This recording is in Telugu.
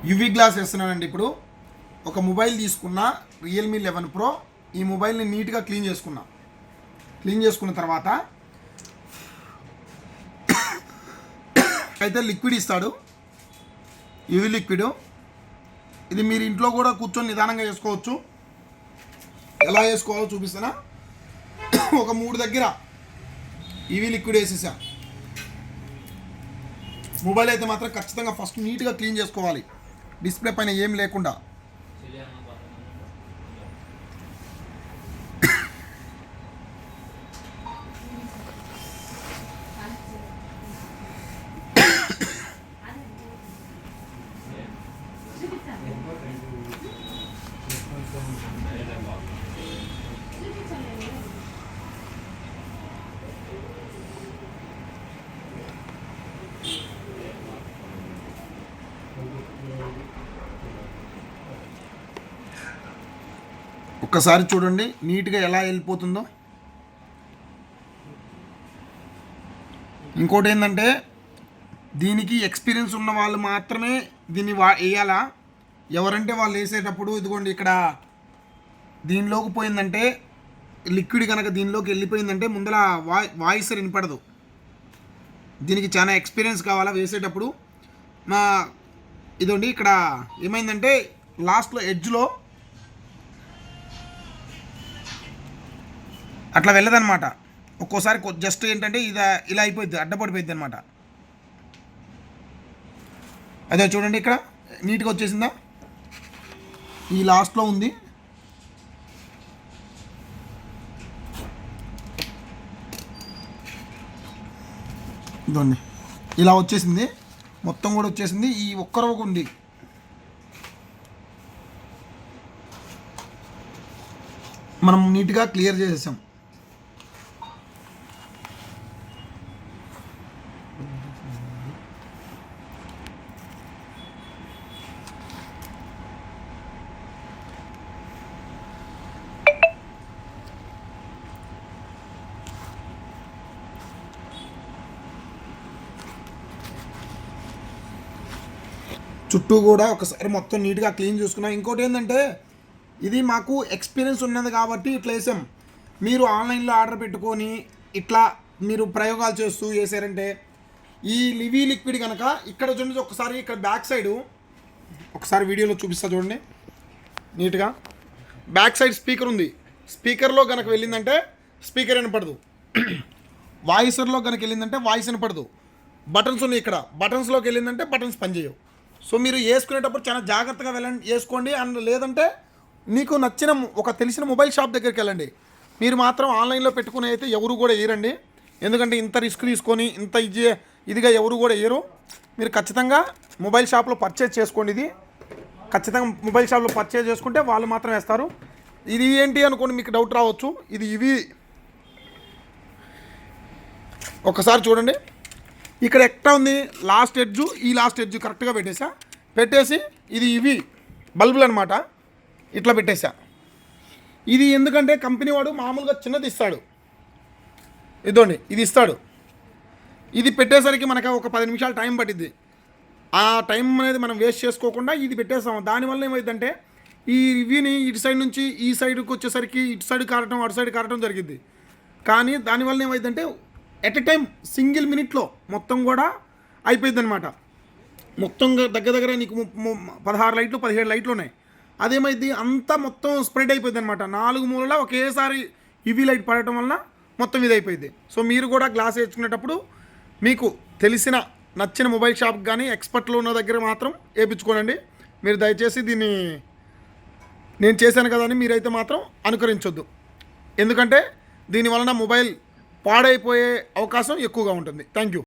యువి గ్లాస్ వేస్తున్నానండి. ఇప్పుడు ఒక మొబైల్ తీసుకున్న రియల్మీ 11 ప్రో. ఈ మొబైల్ని నీట్గా క్లీన్ చేసుకున్న తర్వాత అయితే లిక్విడ్ ఇస్తాడు, యువి లిక్విడ్. ఇది మీరు ఇంట్లో కూడా కూర్చొని నిదానంగా చేసుకోవచ్చు. ఎలా చేసుకోవాలో చూపిస్తానా. ఒక 3 దగ్గర యువి లిక్విడ్ వేసేసా. మొబైల్ అయితే మాత్రం ఖచ్చితంగా ఫస్ట్ నీట్గా క్లీన్ చేసుకోవాలి, డిస్ప్లే పైన ఏం లేకుండా. ఒక్కసారి చూడండి నీట్గా ఎలా వెళ్ళిపోతుందో. ఇంకోటి ఏంటంటే దీనికి ఎక్స్పీరియన్స్ ఉన్న వాళ్ళు మాత్రమే దీన్ని వేయాలా. ఎవరంటే వాళ్ళు వేసేటప్పుడు ఇదిగోండి ఇక్కడ దీనిలోకి పోయిందంటే లిక్విడ్ కనుక దీనిలోకి వెళ్ళిపోయిందంటే ముందర వాయిస్ వినపడదు. దీనికి చాలా ఎక్స్పీరియన్స్ కావాలా వేసేటప్పుడు. ఇదండి ఇక్కడ ఏమైందంటే లాస్ట్లో ఎడ్జ్లో అట్లా వెళ్ళదన్నమాట. ఒక్కోసారి జస్ట్ ఏంటంటే ఇలా అయిపోయింది, అడ్డపడిపోయింది అనమాట. అదే చూడండి ఇక్కడ నీట్గా వచ్చేసిందా. ఈ లాస్ట్లో ఉంది. ఇదండి ఇలా వచ్చేసింది, మొత్తం కూడా వచ్చేసింది. ఈ ఒక్కరొక ఉంది. మనం నీట్గా క్లియర్ చేసేసాం. చుట్టూ కూడా ఒకసారి మొత్తం నీట్గా క్లీన్ చేసుకున్నాం. ఇంకోటి ఏంటంటే ఇది మాకు ఎక్స్పీరియన్స్ ఉన్నది కాబట్టి ఇట్లా వేసాం. మీరు ఆన్లైన్లో ఆర్డర్ పెట్టుకొని ఇట్లా మీరు ప్రయోగాలు చేస్తూ వేసారంటే ఈ లివీ లిక్విడ్ కనుక ఇక్కడ చూడండి. ఒకసారి ఇక్కడ బ్యాక్ సైడు ఒకసారి వీడియోలో చూపిస్తా చూడండి నీట్గా. బ్యాక్ సైడ్ స్పీకర్ ఉంది. స్పీకర్లో కనుక వెళ్ళిందంటే స్పీకర్ వినపడదు. వాయిసర్లో కనుక వెళ్ళిందంటే వాయిస్ వినపడదు. బటన్స్ ఉన్నాయి ఇక్కడ, బటన్స్లోకి వెళ్ళిందంటే బటన్స్ పనిచేయవు. సో మీరు వేసుకునేటప్పుడు చాలా జాగ్రత్తగా వేసుకోండి. అండ్ లేదంటే మీకు నచ్చిన ఒక తెలిసిన మొబైల్ షాప్ దగ్గరికి వెళ్ళండి. మీరు మాత్రం ఆన్లైన్లో పెట్టుకుని అయితే ఎవరు కూడా వేయరండి. ఎందుకంటే ఇంత రిస్క్ తీసుకొని ఇంత ఇదిగా ఎవరు కూడా వేయరు. మీరు ఖచ్చితంగా మొబైల్ షాప్లో పర్చేజ్ చేసుకోండి. ఇది ఖచ్చితంగా మొబైల్ షాప్లో పర్చేజ్ చేసుకుంటే వాళ్ళు మాత్రం వేస్తారు. ఇది ఏంటి అనుకోండి, మీకు డౌట్ రావచ్చు. ఇవి ఒకసారి చూడండి. ఇక్కడ ఎక్కడ ఉంది లాస్ట్ ఎడ్జు, ఈ లాస్ట్ ఎడ్జు కరెక్ట్గా పెట్టేసి ఇది ఇవి బల్బులు అనమాట. ఇట్లా పెట్టేసా. ఇది ఎందుకంటే కంపెనీ వాడు మామూలుగా చిన్నది ఇస్తాడు. ఇదోండి ఇది ఇస్తాడు. ఇది పెట్టేసరికి మనకు ఒక 10 నిమిషాలు టైం పట్టిద్ది. ఆ టైం అనేది మనం వేస్ట్ చేసుకోకుండా ఇది పెట్టేస్తాము. దానివల్ల ఏమైందంటే ఈ ఇవిని ఇటు సైడ్ నుంచి ఈ సైడ్కి వచ్చేసరికి ఇటు సైడ్ కారటం అటు సైడ్ కారటం జరిగింది. కానీ దానివల్ల ఏమైందంటే ఎట్ ఎ టైం సింగిల్ మినిట్లో మొత్తం కూడా అయిపోయింది అనమాట. మొత్తం దగ్గర నీకు 16 లైట్లు 17 లైట్లు ఉన్నాయి. అదేమైంది అంతా మొత్తం స్ప్రెడ్ అయిపోయింది అనమాట. 4 మూలలా ఒకేసారి ఇవి లైట్ పడటం వలన మొత్తం ఇది అయిపోయింది. సో మీరు కూడా గ్లాస్ వేసుకునేటప్పుడు మీకు తెలిసిన నచ్చిన మొబైల్ షాప్ కానీ ఎక్స్పర్ట్లో ఉన్న దగ్గర మాత్రం వేయించుకోనండి. మీరు దయచేసి దీన్ని నేను చేశాను కదా అని మీరైతే మాత్రం అనుకరించొద్దు. ఎందుకంటే దీనివలన మొబైల్ పాడైపోయే అవకాశం ఎక్కువగా ఉంటుంది. Thank you.